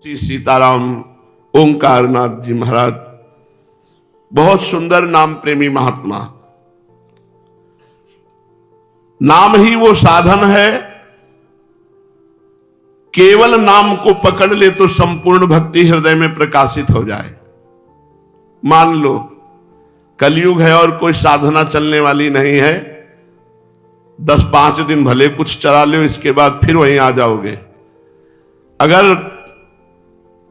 श्री सीताराम ओंकारनाथ जी महाराज बहुत सुंदर नाम प्रेमी महात्मा। नाम ही वो साधन है, केवल नाम को पकड़ ले तो संपूर्ण भक्ति हृदय में प्रकाशित हो जाए। मान लो कलयुग है और कोई साधना चलने वाली नहीं है, 10-5 दिन भले कुछ चला लो, इसके बाद फिर वहीं आ जाओगे। अगर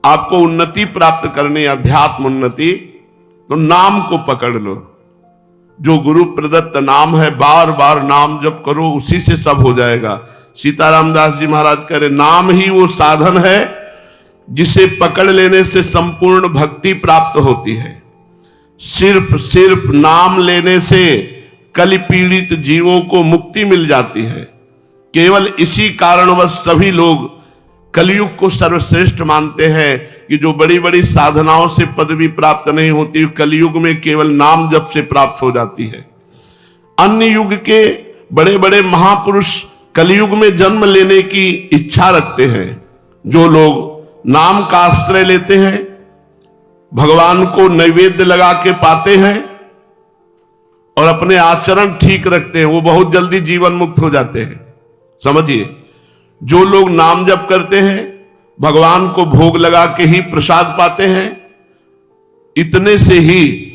आपको उन्नति प्राप्त करनी, अध्यात्म उन्नति, तो नाम को पकड़ लो। जो गुरु प्रदत्त नाम है, बार बार नाम जप करो, उसी से सब हो जाएगा। सीताराम दास जी महाराज कह रहे, नाम ही वो साधन है जिसे पकड़ लेने से संपूर्ण भक्ति प्राप्त होती है। सिर्फ नाम लेने से कलि पीड़ित जीवों को मुक्ति मिल जाती है। केवल इसी कारणवश सभी लोग कलयुग को सर्वश्रेष्ठ मानते हैं कि जो बड़ी बड़ी साधनाओं से पदवी प्राप्त नहीं होती, कलयुग में केवल नाम जप से प्राप्त हो जाती है। अन्य युग के बड़े बड़े महापुरुष कलयुग में जन्म लेने की इच्छा रखते हैं। जो लोग नाम का आश्रय लेते हैं, भगवान को नैवेद्य लगा के पाते हैं और अपने आचरण ठीक रखते हैं, वो बहुत जल्दी जीवन मुक्त हो जाते हैं। समझिए, जो लोग नाम जप करते हैं, भगवान को भोग लगा के ही प्रसाद पाते हैं, इतने से ही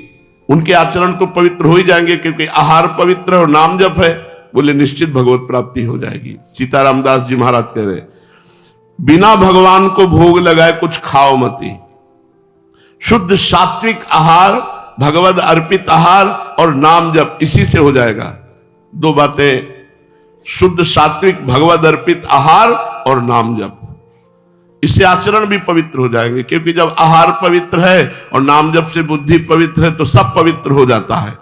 उनके आचरण तो पवित्र हो ही जाएंगे, क्योंकि आहार पवित्र और नाम जप है, बोले निश्चित भगवत प्राप्ति हो जाएगी। सीताराम दास जी महाराज कह रहे, बिना भगवान को भोग लगाए कुछ खाओ मती। शुद्ध सात्विक आहार, भगवद अर्पित आहार और नाम जप, इसी से हो जाएगा। दो बातें, शुद्ध सात्विक भगवद अर्पित आहार और नाम जप, इससे आचरण भी पवित्र हो जाएंगे। क्योंकि जब आहार पवित्र है और नाम जप से बुद्धि पवित्र है, तो सब पवित्र हो जाता है।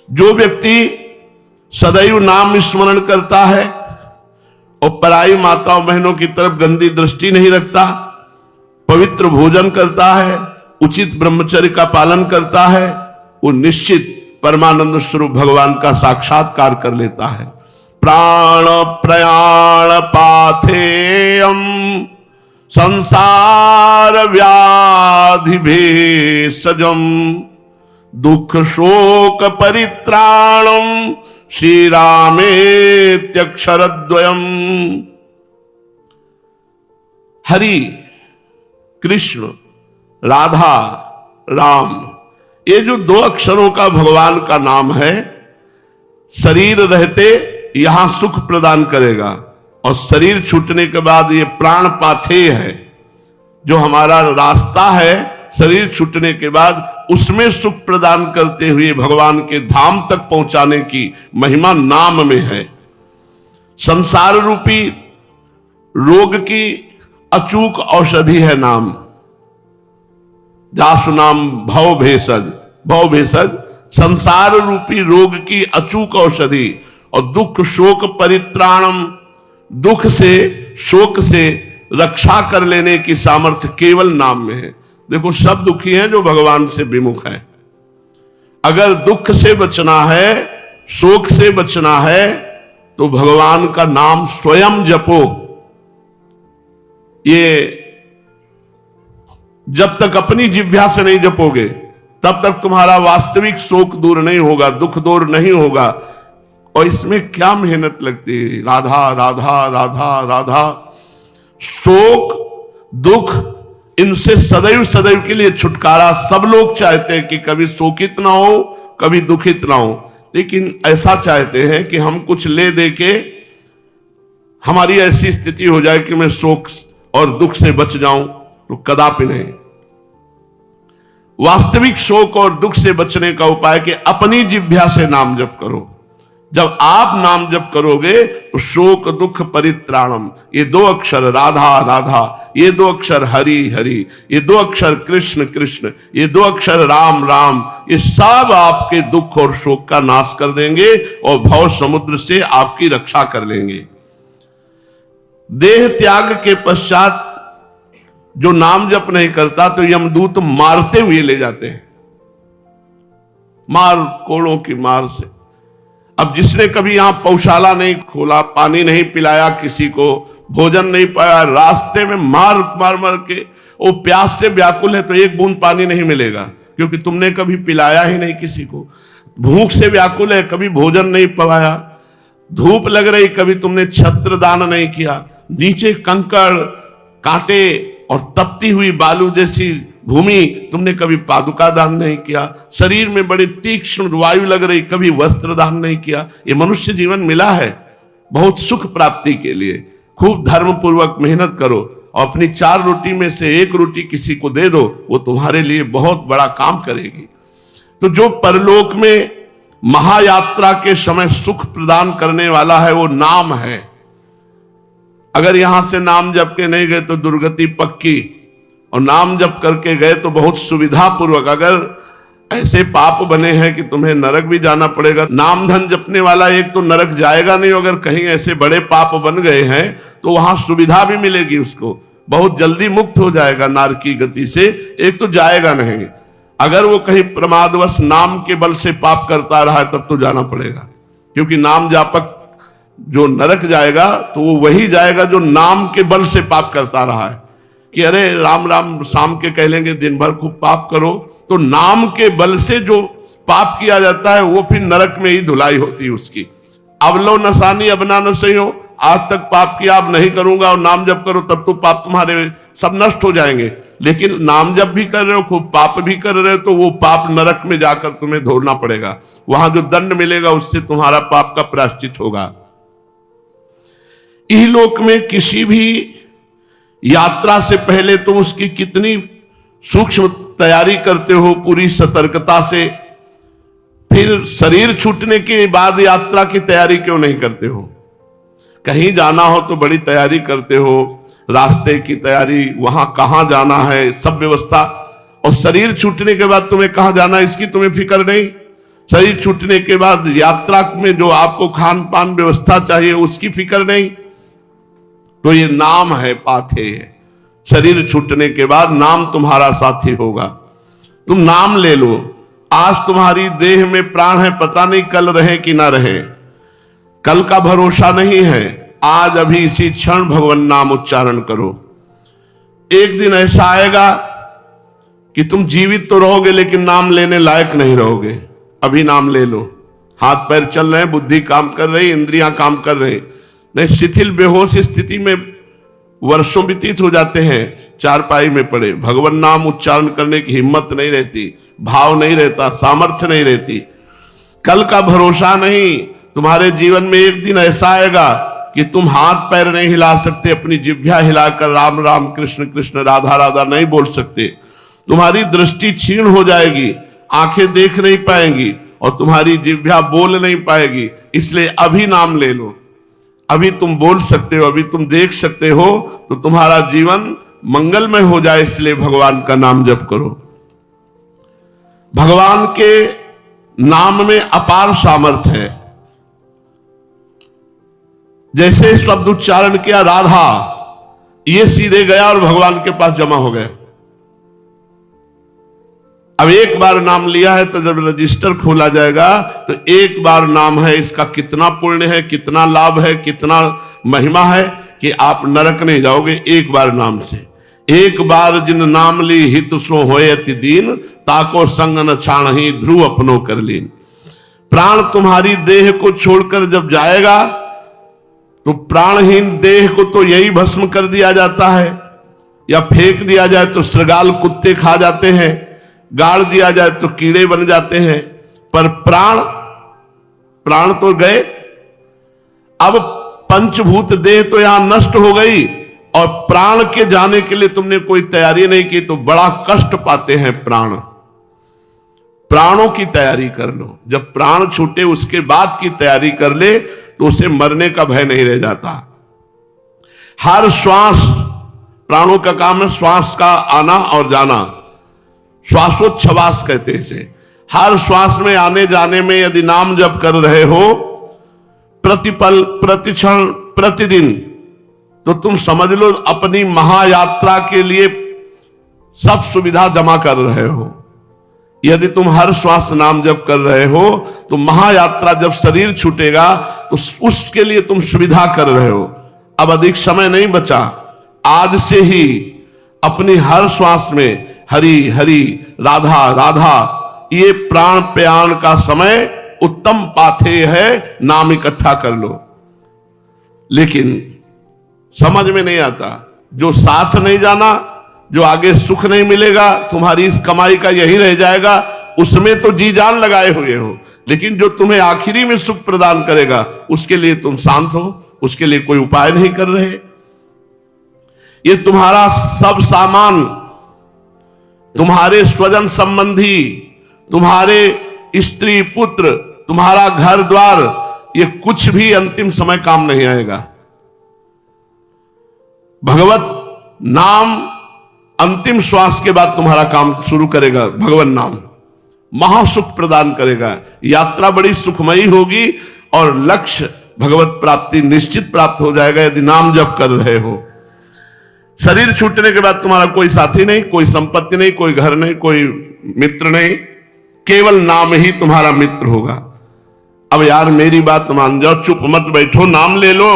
जो व्यक्ति सदैव नाम स्मरण करता है और पराई माताओं बहनों की तरफ गंदी दृष्टि नहीं रखता, पवित्र भोजन करता है, उचित ब्रह्मचर्य का पालन करता है, वो निश्चित परमानंद स्वरूप भगवान का साक्षात्कार कर लेता है। प्राण प्रयाण पाथेयम संसार व्याधि भेषजम दुख शोक परित्राणम श्री रामेत्यक्षरद्वयम। हरि कृष्ण राधा राम, ये जो 2 अक्षरों का भगवान का नाम है, शरीर रहते यहां सुख प्रदान करेगा और शरीर छूटने के बाद ये प्राण पाथेय है, जो हमारा रास्ता है, शरीर छूटने के बाद उसमें सुख प्रदान करते हुए भगवान के धाम तक पहुंचाने की महिमा नाम में है। संसार रूपी रोग की अचूक औषधि है नाम। जासु नाम भव भेषज, भव भेषज संसार रूपी रोग की अचूक औषधि। और दुख शोक परित्राणम, दुख से शोक से रक्षा कर लेने की सामर्थ्य केवल नाम में है। देखो, सब दुखी हैं जो भगवान से विमुख है। अगर दुख से बचना है, शोक से बचना है, तो भगवान का नाम स्वयं जपो। ये जब तक अपनी जिह्वा से नहीं जपोगे, तब तक तुम्हारा वास्तविक शोक दूर नहीं होगा, दुख दूर नहीं होगा। और इसमें क्या मेहनत लगती है, राधा राधा राधा राधा। शोक दुख, इनसे सदैव सदैव के लिए छुटकारा सब लोग चाहते हैं कि कभी शोकित ना हो, कभी दुखित ना हो। लेकिन ऐसा चाहते हैं कि हम कुछ ले दे के हमारी ऐसी स्थिति हो जाए कि मैं शोक और दुख से बच जाऊं, तो कदापि नहीं। वास्तविक शोक और दुख से बचने का उपाय कि अपनी जिह्वा से नाम जप करो। जब आप नाम जप करोगे तो शोक दुख परित्राणम, ये 2 अक्षर राधा राधा, ये 2 अक्षर हरि हरि, ये 2 अक्षर कृष्ण कृष्ण, ये 2 अक्षर राम राम, ये सब आपके दुख और शोक का नाश कर देंगे और भव समुद्र से आपकी रक्षा कर लेंगे। देह त्याग के पश्चात जो नाम जप नहीं करता, तो यमदूत मारते हुए ले जाते हैं, मार कोड़ों की मार से। अब जिसने कभी यहां पौशाला नहीं खोला, पानी नहीं पिलाया, किसी को भोजन नहीं पाया, रास्ते में मार मार मार के वो प्यास से व्याकुल है तो एक बूंद पानी नहीं मिलेगा, क्योंकि तुमने कभी पिलाया ही नहीं किसी को। भूख से व्याकुल है, कभी भोजन नहीं पाया, धूप लग रही, कभी तुमने छत्र दान नहीं किया, नीचे कंकड़ कांटे और तपती हुई बालू जैसी भूमि, तुमने कभी पादुका दान नहीं किया, शरीर में बड़ी तीक्ष्ण वायु लग रही, कभी वस्त्र दान नहीं किया। ये मनुष्य जीवन मिला है बहुत सुख प्राप्ति के लिए। खूब धर्म पूर्वक मेहनत करो और अपनी 4 रोटी में से 1 रोटी किसी को दे दो, वो तुम्हारे लिए बहुत बड़ा काम करेगी। तो जो परलोक में महायात्रा के समय सुख प्रदान करने वाला है वो नाम है। अगर यहां से नाम जप के नहीं गए तो दुर्गति पक्की, और नाम जप करके गए तो बहुत सुविधा पूर्वक। अगर ऐसे पाप बने हैं कि तुम्हें नरक भी जाना पड़ेगा, नाम धन जपने वाला एक तो नरक जाएगा नहीं, अगर कहीं ऐसे बड़े पाप बन गए हैं तो वहां सुविधा भी मिलेगी, उसको बहुत जल्दी मुक्त हो जाएगा नारकी गति से, एक तो जाएगा नहीं। अगर वो कहीं प्रमादवश नाम के बल से पाप करता रहा तब तो जाना पड़ेगा, क्योंकि नाम जापक जो नरक जाएगा तो वो वही जाएगा जो नाम के बल से पाप करता रहा है। कि अरे राम राम शाम के कह लेंगे, दिन भर खूब पाप करो, तो नाम के बल से जो पाप किया जाता है वो फिर नरक में ही धुलाई होती है उसकी। अब लो नसानी अब ना न सही हो, आज तक पाप किया अब नहीं करूंगा और नाम जप करो, तब तो पाप तुम्हारे सब नष्ट हो जाएंगे। लेकिन नाम जप भी कर रहे हो, खूब पाप भी कर रहे हो, तो वो पाप नरक में जाकर तुम्हें धोना पड़ेगा। वहां जो दंड मिलेगा उससे तुम्हारा पाप का प्रायश्चित होगा। इहलोक में किसी भी यात्रा से पहले तुम उसकी कितनी सूक्ष्म तैयारी करते हो, पूरी सतर्कता से, फिर शरीर छूटने के बाद यात्रा की तैयारी क्यों नहीं करते हो? कहीं जाना हो तो बड़ी तैयारी करते हो, रास्ते की तैयारी, वहां कहां जाना है, सब व्यवस्था। और शरीर छूटने के बाद तुम्हें कहां जाना है इसकी तुम्हें फिक्र नहीं। शरीर छूटने के बाद यात्रा में जो आपको खान पान व्यवस्था चाहिए उसकी फिक्र नहीं। तो ये नाम है पाथे है। शरीर छूटने के बाद नाम तुम्हारा साथी होगा। तुम नाम ले लो। आज तुम्हारी देह में प्राण है, पता नहीं कल रहे कि ना रहे, कल का भरोसा नहीं है। आज अभी इसी क्षण भगवान नाम उच्चारण करो। एक दिन ऐसा आएगा कि तुम जीवित तो रहोगे लेकिन नाम लेने लायक नहीं रहोगे। अभी नाम ले लो। हाथ पैर चल रहे हैं, बुद्धि काम कर रही, इंद्रियां काम कर रही, नहीं शिथिल बेहोश स्थिति में वर्षों व्यतीत हो जाते हैं, चारपाई में पड़े, भगवान नाम उच्चारण करने की हिम्मत नहीं रहती, भाव नहीं रहता, सामर्थ्य नहीं रहती, कल का भरोसा नहीं। तुम्हारे जीवन में एक दिन ऐसा आएगा कि तुम हाथ पैर नहीं हिला सकते, अपनी जिह्वा हिलाकर राम राम कृष्ण कृष्ण राधा राधा नहीं बोल सकते। तुम्हारी दृष्टि क्षीण हो जाएगी, आंखें देख नहीं पाएंगी और तुम्हारी जिह्वा बोल नहीं पाएगी। इसलिए अभी नाम ले लो। अभी तुम बोल सकते हो, अभी तुम देख सकते हो, तो तुम्हारा जीवन मंगलमय हो जाए। इसलिए भगवान का नाम जप करो। भगवान के नाम में अपार सामर्थ्य है। जैसे शब्द उच्चारण किया राधा, ये सीधे गया और भगवान के पास जमा हो गया। अब एक बार नाम लिया है तो जब रजिस्टर खोला जाएगा तो एक बार नाम है, इसका कितना पुण्य है, कितना लाभ है, कितना महिमा है कि आप नरक नहीं जाओगे एक बार नाम से। एक बार जिन नाम ली हित सो होए अति दीन, ताको संग न छाण ही ध्रुव अपनो कर लीन। प्राण तुम्हारी देह को छोड़कर जब जाएगा तो प्राणहीन देह को तो यही भस्म कर दिया जाता है, या फेंक दिया जाए तो श्रृगाल कुत्ते खा जाते हैं, गाड़ दिया जाए तो कीड़े बन जाते हैं, पर प्राण तो गए। अब पंचभूत देह तो यहां नष्ट हो गई और प्राण के जाने के लिए तुमने कोई तैयारी नहीं की तो बड़ा कष्ट पाते हैं प्राण। प्राणों की तैयारी कर लो। जब प्राण छूटे उसके बाद की तैयारी कर ले तो उसे मरने का भय नहीं रह जाता। हर श्वास, प्राणों का काम है श्वास का आना और जाना, श्वासोच्छ्वास कहते हैं इसे। हर श्वास में आने जाने में यदि नाम जप कर रहे हो प्रतिपल प्रतिक्षण प्रतिदिन, तो तुम समझ लो अपनी महायात्रा के लिए सब सुविधा जमा कर रहे हो। यदि तुम हर श्वास नाम जप कर रहे हो तो महायात्रा जब शरीर छूटेगा तो उसके लिए तुम सुविधा कर रहे हो। अब अधिक समय नहीं बचा, आज से ही अपनी हर श्वास में हरि हरि राधा राधा, ये प्राण प्रयाण का समय उत्तम पाथेय है, नाम इकट्ठा कर लो। लेकिन समझ में नहीं आता, जो साथ नहीं जाना, जो आगे सुख नहीं मिलेगा, तुम्हारी इस कमाई का यही रह जाएगा, उसमें तो जी जान लगाए हुए हो, लेकिन जो तुम्हें आखिरी में सुख प्रदान करेगा उसके लिए तुम शांत हो, उसके लिए कोई उपाय नहीं कर रहे। ये तुम्हारा सब सामान, तुम्हारे स्वजन संबंधी, तुम्हारे स्त्री पुत्र, तुम्हारा घर द्वार, ये कुछ भी अंतिम समय काम नहीं आएगा। भगवत नाम अंतिम श्वास के बाद तुम्हारा काम शुरू करेगा। भगवान नाम महासुख प्रदान करेगा, यात्रा बड़ी सुखमयी होगी और लक्ष्य भगवत प्राप्ति निश्चित प्राप्त हो जाएगा यदि नाम जप कर रहे हो। शरीर छूटने के बाद तुम्हारा कोई साथी नहीं, कोई संपत्ति नहीं, कोई घर नहीं, कोई मित्र नहीं, केवल नाम ही तुम्हारा मित्र होगा। अब यार मेरी बात मान जाओ, चुप मत बैठो, नाम ले लो।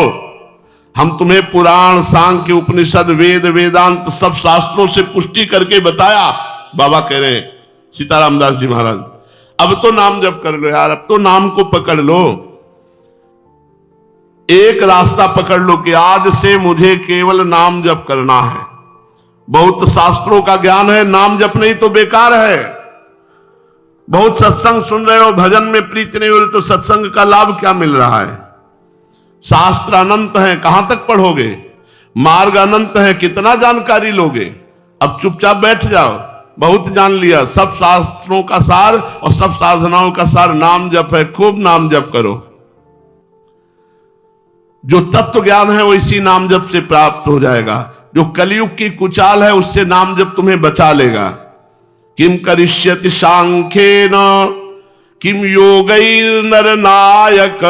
हम तुम्हें पुराण, सांख्य, उपनिषद, वेद, वेदांत सब शास्त्रों से पुष्टि करके बताया। बाबा कह रहे हैं सीताराम दास जी महाराज, अब तो नाम जप कर लो यार, अब तो नाम को पकड़ लो। एक रास्ता पकड़ लो कि आज से मुझे केवल नाम जप करना है। बहुत शास्त्रों का ज्ञान है, नाम जप नहीं तो बेकार है। बहुत सत्संग सुन रहे हो, भजन में प्रीति नहीं हो रही तो सत्संग का लाभ क्या मिल रहा है? शास्त्र अनंत है, कहां तक पढ़ोगे? मार्ग अनंत है, कितना जानकारी लोगे? अब चुपचाप बैठ जाओ, बहुत जान लिया। सब शास्त्रों का सार और सब साधनाओं का सार नाम जप है, खूब नाम जप करो। जो तत्व ज्ञान है वो इसी नाम जप से प्राप्त हो जाएगा। जो कलयुग की कुचाल है उससे नाम जप तुम्हें बचा लेगा। किम करिष्यति सांख्येन किम योगैर्नर नायक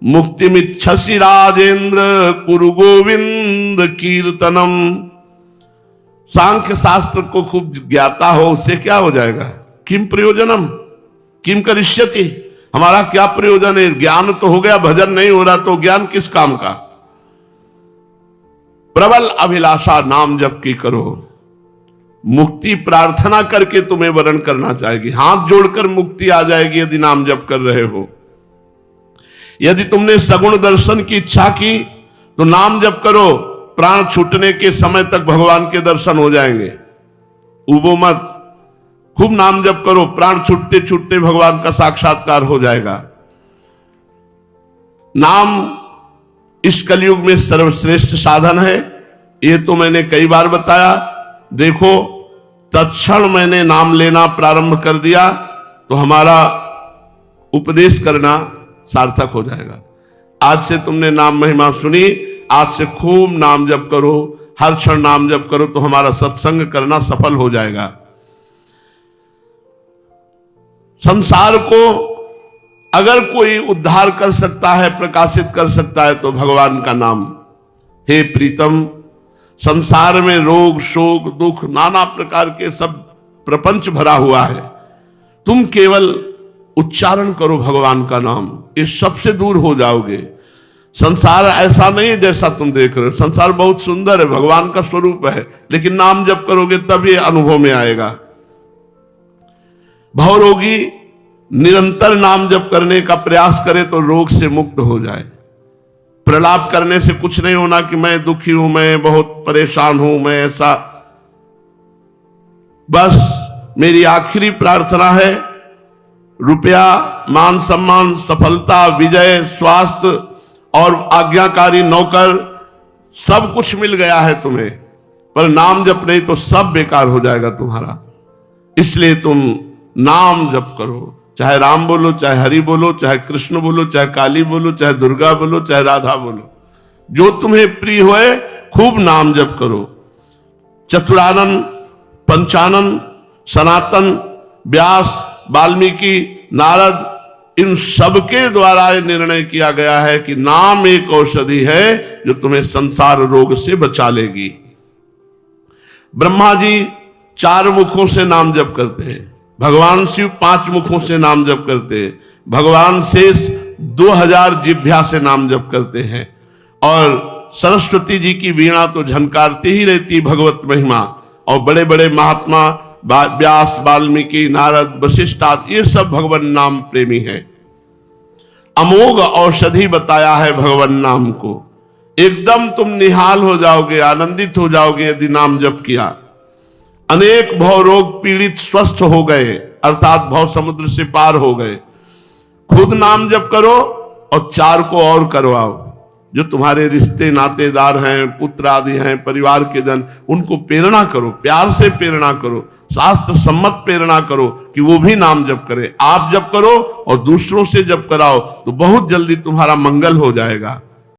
मुक्तिमिच्छसि राजेंद्र कुरु गोविंद कीर्तनम। सांख्य शास्त्र को खूब ज्ञाता हो, उससे क्या हो जाएगा? किम प्रयोजनम किम करिष्यति, हमारा क्या प्रयोजन है? ज्ञान तो हो गया, भजन नहीं हो रहा तो ज्ञान किस काम का? प्रबल अभिलाषा नाम जप की करो। मुक्ति प्रार्थना करके तुम्हें वरण करना चाहेगी, हाथ जोड़कर मुक्ति आ जाएगी यदि नाम जप कर रहे हो। यदि तुमने सगुण दर्शन की इच्छा की तो नाम जप करो, प्राण छूटने के समय तक भगवान के दर्शन हो जाएंगे। उबो मत, खूब नाम जप करो, प्राण छूटते छूटते भगवान का साक्षात्कार हो जाएगा। नाम इस कलयुग में सर्वश्रेष्ठ साधन है, ये तो मैंने कई बार बताया। देखो तत्क्षण मैंने नाम लेना प्रारंभ कर दिया तो हमारा उपदेश करना सार्थक हो जाएगा। आज से तुमने नाम महिमा सुनी, आज से खूब नाम जप करो, हर क्षण नाम जप करो तो हमारा सत्संग करना सफल हो जाएगा। संसार को अगर कोई उद्धार कर सकता है, प्रकाशित कर सकता है तो भगवान का नाम। हे प्रीतम, संसार में रोग शोक दुख नाना प्रकार के सब प्रपंच भरा हुआ है, तुम केवल उच्चारण करो भगवान का नाम, इस सबसे दूर हो जाओगे। संसार ऐसा नहीं है जैसा तुम देख रहे हो, संसार बहुत सुंदर है, भगवान का स्वरूप है, लेकिन नाम जप करोगे तब ये अनुभव में आएगा। भवरोगी निरंतर नाम जप करने का प्रयास करे तो रोग से मुक्त हो जाए। प्रलाप करने से कुछ नहीं होना कि मैं दुखी हूं, मैं बहुत परेशान हूं, मैं ऐसा। बस मेरी आखिरी प्रार्थना है, रुपया, मान सम्मान, सफलता, विजय, स्वास्थ्य और आज्ञाकारी नौकर सब कुछ मिल गया है तुम्हें, पर नाम जप नहीं तो सब बेकार हो जाएगा तुम्हारा। इसलिए तुम नाम जप करो, चाहे राम बोलो, चाहे हरि बोलो, चाहे कृष्ण बोलो, चाहे काली बोलो, चाहे दुर्गा बोलो, चाहे राधा बोलो, जो तुम्हें प्रिय होए खूब नाम जप करो। चतुरानन, पंचानन, सनातन, व्यास, वाल्मीकि, नारद, इन सबके द्वारा निर्णय किया गया है कि नाम एक औषधि है जो तुम्हें संसार रोग से बचा लेगी। ब्रह्मा जी 4 मुखों से नाम जप करते हैं, भगवान शिव 5 मुखों से नाम जप करते हैं, भगवान शेष 2000 जिह्वा से नाम जप करते हैं, और सरस्वती जी की वीणा तो झनकारती ही रहती भगवत महिमा, और बड़े बड़े महात्मा व्यास, वाल्मीकि, नारद, वशिष्ठ आदि ये सब भगवान नाम प्रेमी हैं। अमोघ औषधि बताया है भगवान नाम को, एकदम तुम निहाल हो जाओगे, आनंदित हो जाओगे यदि नाम जप किया। अनेक भव रोग पीड़ित स्वस्थ हो गए, अर्थात भव समुद्र से पार हो गए। खुद नाम जप करो और 4 को और करवाओ, जो तुम्हारे रिश्ते नातेदार हैं, पुत्र आदि हैं, परिवार के जन, उनको प्रेरणा करो, प्यार से प्रेरणा करो, शास्त्र सम्मत प्रेरणा करो कि वो भी नाम जप करें। आप जप करो और दूसरों से जप कराओ तो बहुत जल्दी तुम्हारा मंगल हो जाएगा।